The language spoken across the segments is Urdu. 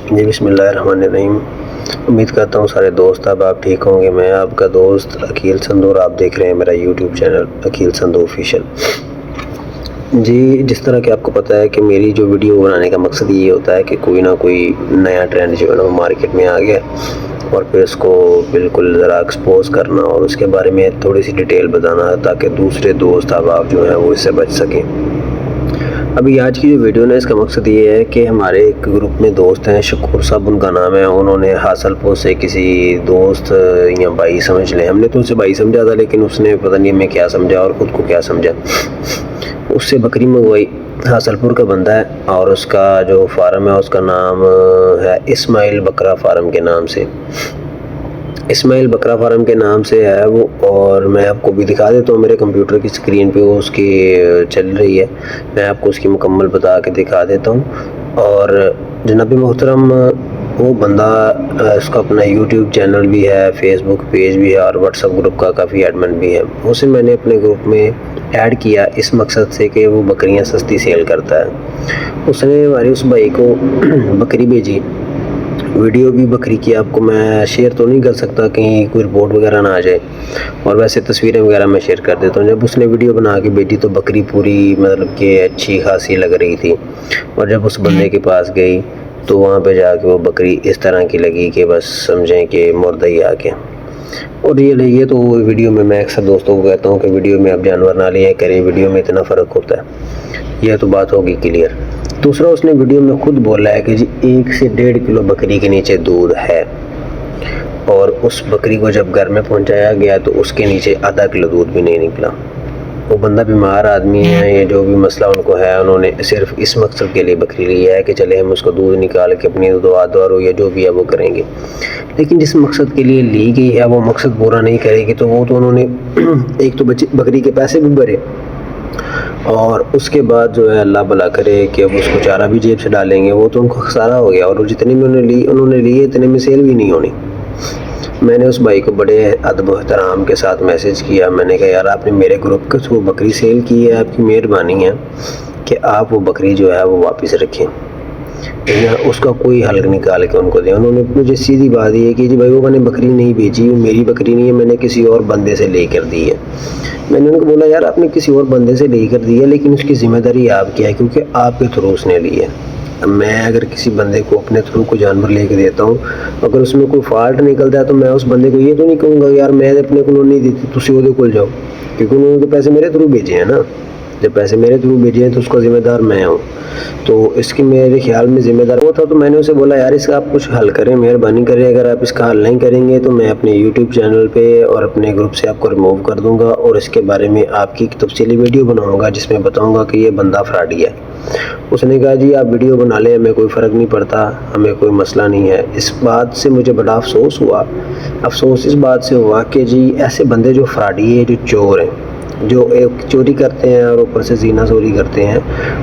جی بسم اللہ الرحمن الرحیم۔ امید کرتا ہوں سارے دوست اب آپ ٹھیک ہوں گے۔ میں آپ کا دوست عقیل سندھو اور آپ دیکھ رہے ہیں میرا YouTube channel Aqeel Sandhu official. جی جس طرح کہ آپ کو پتہ ہے کہ میری جو ویڈیو بنانے کا مقصد یہ ہوتا ہے کہ کوئی نہ کوئی نیا ٹرینڈ جو ہے نا وہ مارکیٹ میں آ گیا اور پھر اس کو بالکل ذرا ایکسپوز کرنا اور اس کے بارے میں تھوڑی سی ڈیٹیل بتانا تاکہ دوسرے دوست احباب جو ہیں وہ اس سے بچ سکیں۔ ابھی آج کی جو ویڈیو ہے اس کا مقصد یہ ہے کہ ہمارے ایک گروپ میں دوست ہیں، شکور صاحب ان کا نام ہے۔ انہوں نے حاصل پور سے کسی دوست یا بھائی سمجھ لیں، ہم نے تو اسے بھائی سمجھا تھا لیکن اس نے پتہ نہیں ہمیں کیا سمجھا اور خود کو کیا سمجھا، اس سے بکری منگوائی۔ حاصل پور کا بندہ ہے اور اس کا جو فارم ہے اس کا نام ہے اسماعیل بکرا فارم کے نام سے، اسماعیل بکرا فارم کے نام سے ہے وہ۔ اور میں آپ کو بھی دکھا دیتا ہوں، میرے کمپیوٹر کی اسکرین پہ وہ اس کی چل رہی ہے، میں آپ کو اس کی مکمل بتا کے دکھا دیتا ہوں۔ اور جناب محترم وہ بندہ اس کا اپنا یوٹیوب چینل بھی ہے، فیس بک پیج بھی ہے اور واٹس ایپ گروپ کا کافی ایڈمن بھی ہے۔ اسے میں نے اپنے گروپ میں ایڈ کیا اس مقصد سے کہ وہ بکریاں سستی سیل کرتا ہے۔ اس نے ہمارے اس بھائی کو بکری بھیجی، ویڈیو بھی بکری کی آپ کو میں شیئر تو نہیں کر سکتا کہیں کوئی رپورٹ وغیرہ نہ آ جائے، اور ویسے تصویریں وغیرہ میں شیئر کر دیتا ہوں۔ جب اس نے ویڈیو بنا کے بھیجی تو بکری پوری مطلب کہ اچھی خاصی لگ رہی تھی، اور جب اس بندے کے پاس گئی تو وہاں پہ جا کے وہ بکری اس طرح کی لگی کہ بس سمجھیں کہ مردہ ہی آ کے۔ اور یہ تو ویڈیو میں اکثر دوستوں کو کہتا ہوں کہ ویڈیو میں آپ جانور نہ لیں کریں، ویڈیو میں اتنا فرق ہوتا ہے، یہ تو بات ہوگی کلیئر۔ دوسرا اس نے ویڈیو میں خود بولا ہے کہ جی 1 سے 1.5 کلو بکری کے نیچے دودھ ہے، اور اس بکری کو جب گھر میں پہنچایا گیا تو اس کے نیچے آدھا کلو دودھ بھی نہیں نکلا۔ وہ بندہ بیمار آدمی ہے، یہ جو بھی مسئلہ ان کو ہے، انہوں نے صرف اس مقصد کے لیے بکری لی ہے کہ چلے ہم اس کو دودھ نکال کے اپنی دعا دورو یا جو بھی ہے وہ کریں گے، لیکن جس مقصد کے لیے لی گئی ہے وہ مقصد پورا نہیں کرے گی تو وہ تو انہوں نے ایک تو بکری کے پیسے بھی بھرے، اور اس کے بعد جو ہے اللہ بھلا کرے کہ اب اس کو چارہ بھی جیب سے ڈالیں گے، وہ تو ان کو خسارہ ہو گیا، اور جتنے میں انہوں نے لیے اتنے میں سیل بھی نہیں ہونی۔ میں نے اس بھائی کو بڑے ادب و احترام کے ساتھ میسج کیا، میں نے کہا یار آپ نے میرے گروپ کے تھرو بکری سیل کی ہے، آپ کی مہربانی ہے کہ آپ وہ بکری جو ہے وہ واپس رکھیں یا اس کا کوئی حل نکال کے ان کو دیں۔ انہوں نے مجھے سیدھی بات یہ کہ جی بھائی وہ میں نے بکری نہیں بیچی، وہ میری بکری نہیں ہے، میں نے کسی اور بندے سے لے کر دی ہے۔ میں نے ان کو بولا یار آپ نے کسی اور بندے سے لے کر دی ہے لیکن اس کی ذمہ داری آپ کی ہے کیونکہ آپ کے تھرو اس نے لی ہے۔ میں اگر کسی بندے کو اپنے تھرو کو جانور لے کے دیتا ہوں، اگر اس میں کوئی فالٹ نکلتا ہے تو میں اس بندے کو یہ تو نہیں کہوں گا یار میں اپنے کو نہیں دیتی تسی وہ کول جاؤ، کیونکہ انہوں نے تو پیسے میرے تھرو بھیجے ہیں نا، جب پیسے میرے تھرو بھیجے ہیں تو اس کا ذمہ دار میں ہوں، تو اس کی میرے خیال میں ذمہ دار وہ تھا۔ تو میں نے اسے بولا یار اس کا آپ کچھ حل کریں، مہربانی کریں، اگر آپ اس کا حل نہیں کریں گے تو میں اپنے یوٹیوب چینل پہ اور اپنے گروپ سے آپ کو ریموو کر دوں گا، اور اس کے بارے میں آپ کی تفصیلی ویڈیو بناؤں گا جس میں بتاؤں گا کہ یہ بندہ فراڈی ہے۔ اس نے کہا جی آپ ویڈیو بنا لیں، ہمیں کوئی فرق نہیں پڑتا، ہمیں کوئی مسئلہ نہیں ہے۔ اس بات سے مجھے بڑا افسوس ہوا، افسوس اس بات سے ہوا کہ جی ایسے بندے جو فراڈی ہیں، جو چور ہیں، جو ایک چوری کرتے ہیں اور اوپر سے زینہ زوری کرتے ہیں،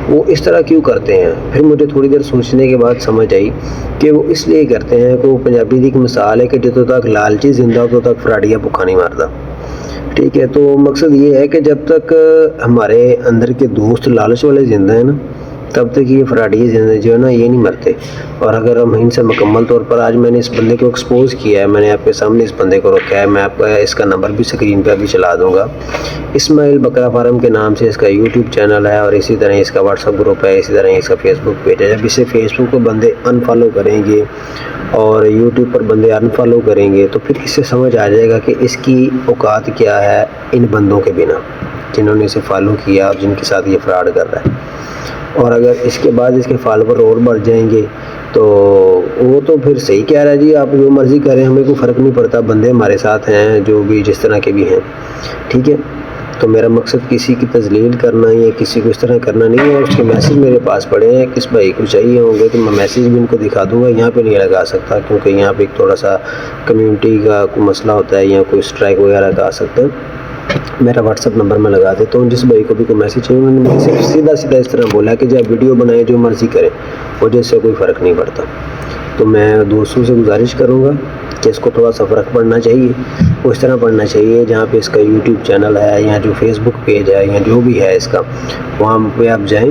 وہ اس طرح کیوں کرتے ہیں؟ پھر مجھے تھوڑی دیر سوچنے کے بعد سمجھ آئی کہ وہ اس لیے کرتے ہیں کہ وہ پنجابی دی ایک مثال ہے کہ جتوں تک لالچی زندہ ہو تو تک فراڈیا بھوکا نہیں مارتا، ٹھیک ہے؟ تو مقصد یہ ہے کہ جب تک ہمارے اندر کے دوست لالچ والے زندہ ہیں نا تب تک یہ فراڈی زندہ جو ہے نا یہ نہیں مرتے۔ اور اگر ہم ان سے مکمل طور پر، آج میں نے اس بندے کو ایکسپوز کیا ہے، میں نے آپ کے سامنے اس بندے کو رکھا ہے، میں آپ کا اس کا نمبر بھی اسکرین پہ ابھی چلا دوں گا۔ اسماعیل بکرا فارم کے نام سے اس کا یوٹیوب چینل ہے، اور اسی طرح اس کا واٹس ایپ گروپ ہے، اسی طرح اس کا فیس بک پیج ہے۔ جب اسے فیس بک پہ بندے انفالو کریں گے اور یوٹیوب پر بندے انفالو کریں گے تو پھر اس سے سمجھ آ جائے گا کہ اس کی اوقات کیا ہے ان بندوں کے بنا جنہوں نے اسے فالو کیا اور جن کے ساتھ یہ فراڈ کر رہا ہے۔ اور اگر اس کے بعد اس کے فالوور اور بڑھ جائیں گے تو وہ تو پھر صحیح کہہ رہا ہے جی آپ جو مرضی کریں، ہمیں کوئی فرق نہیں پڑتا، بندے ہمارے ساتھ ہیں جو بھی جس طرح کے بھی ہیں، ٹھیک ہے؟ تو میرا مقصد کسی کی تذلیل کرنا یا کسی کو اس طرح کرنا نہیں ہے۔ اس کے میسیج میرے پاس پڑے ہیں، کس بھائی کو چاہیے ہوں گے تو میں میسیج بھی ان کو دکھا دوں گا، یہاں پہ نہیں لگا سکتا کیونکہ یہاں پہ ایک تھوڑا سا کمیونٹی کا کوئی مسئلہ ہوتا ہے یا کوئی اسٹرائک وغیرہ کا آ سکتا ہے۔ میرا واٹس ایپ نمبر میں لگا دیتا ہوں، جس بھائی کو بھی کوئی میسیج چاہیے انہوں نے مجھ سے سیدھا اس طرح بولا کہ جب ویڈیو بنائیں جو مرضی کریں، مجھے اس سے کوئی فرق نہیں پڑتا۔ تو میں دوستوں سے گزارش کروں گا کہ اس کو تھوڑا سا فرق پڑنا چاہیے، وہ اس طرح پڑھنا چاہیے جہاں پہ اس کا یوٹیوب چینل ہے یا جو فیس بک پیج ہے یا جو بھی ہے اس کا، وہاں پہ آپ جائیں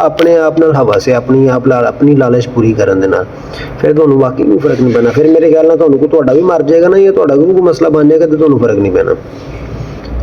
ਆਪਣੇ ਆਪ ਨਾਲ ਹਵਸ ਹੈ, ਆਪਣੀ ਲਾਲਚ ਪੂਰੀ ਕਰਨ ਦੇ ਨਾਲ, ਫਿਰ ਤੁਹਾਨੂੰ ਵਾਕਈ ਕੋਈ ਫਰਕ ਨਹੀਂ ਪੈਣਾ। ਫਿਰ ਮੇਰੇ ਖਿਆਲ ਨਾਲ ਤੁਹਾਨੂੰ ਕੋਈ ਤੁਹਾਡਾ ਵੀ ਮਰ ਜਾਏਗਾ ਨਾ, ਜਾਂ ਤੁਹਾਡਾ ਕੋਈ ਮਸਲਾ ਬਣ ਜਾਏਗਾ ਤੇ ਤੁਹਾਨੂੰ ਫਰਕ ਨਹੀਂ ਪੈਣਾ।